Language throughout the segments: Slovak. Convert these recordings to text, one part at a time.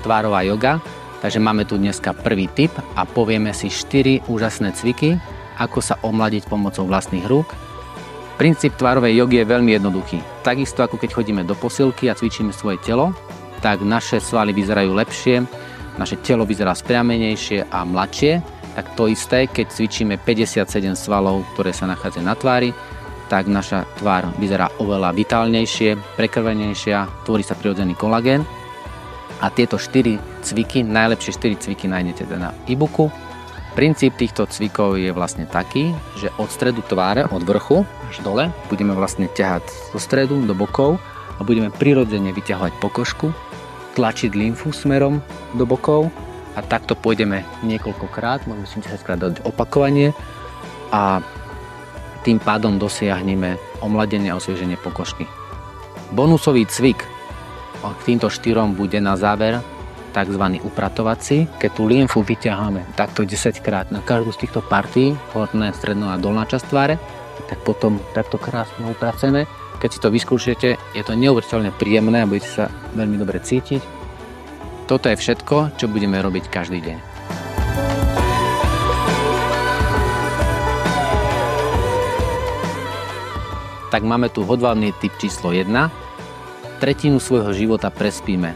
tvárová joga, takže máme tu dneska prvý tip a povieme si 4 úžasné cviky, ako sa omladiť pomocou vlastných rúk. Princíp tvárovej jogy je veľmi jednoduchý. Takisto ako keď chodíme do posilky a cvičíme svoje telo, tak naše svaly vyzerajú lepšie, naše telo vyzerá spriamenejšie a mladšie, tak to isté, keď cvičíme 57 svalov, ktoré sa nachádzajú na tvári, tak naša tvár vyzerá oveľa vitálnejšie, prekrvenejšia, tvorí sa prirodzený kolagén. A tieto 4 cviky, najlepšie 4 cviky nájdete na e-booku. Princíp týchto cvikov je vlastne taký, že od stredu tváre, od vrchu až dole, budeme vlastne ťahať zo stredu do bokov a budeme prirodzene vyťahovať pokožku, tlačiť lymfu smerom do bokov a takto pôjdeme niekoľkokrát, musím 10 krát dať opakovanie a tým pádom dosiahneme omladenie a osvieženie pokožky. Bonusový cvik k týmto 4 bude na záver tzv. Upratovací, keď tú lymfu vyťaháme takto 10 krát na každú z týchto partí, horná, stredná a dolná časť tváre, tak potom takto krásne upracujeme. Keď si to vyskúšate, je to neuveriteľne príjemné a budete sa veľmi dobre cítiť. Toto je všetko, čo budeme robiť každý deň. Tak máme tu hodvábny typ číslo 1. Tretinu svojho života prespíme.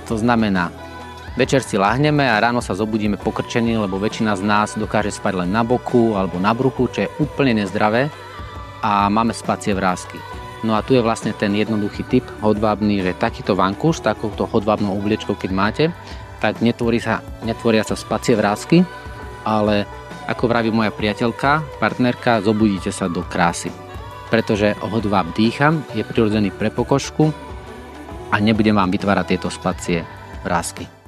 To znamená, večer si láhneme a ráno sa zobudíme pokrčení, lebo väčšina z nás dokáže spať len na boku alebo na bruchu, čo je úplne nezdravé a máme spacie vrásky. No a tu je vlastne ten jednoduchý tip hodvábny, že takýto vankúš, takouto hodvábnou obliečkou keď máte, tak netvoria sa spacie vrásky, ale ako vraví moja priateľka, partnerka, zobudíte sa do krásy. Pretože hodváb dýcham, je prirodzený pre pokožku a nebudem vám vytvárať tieto spacie vrásky.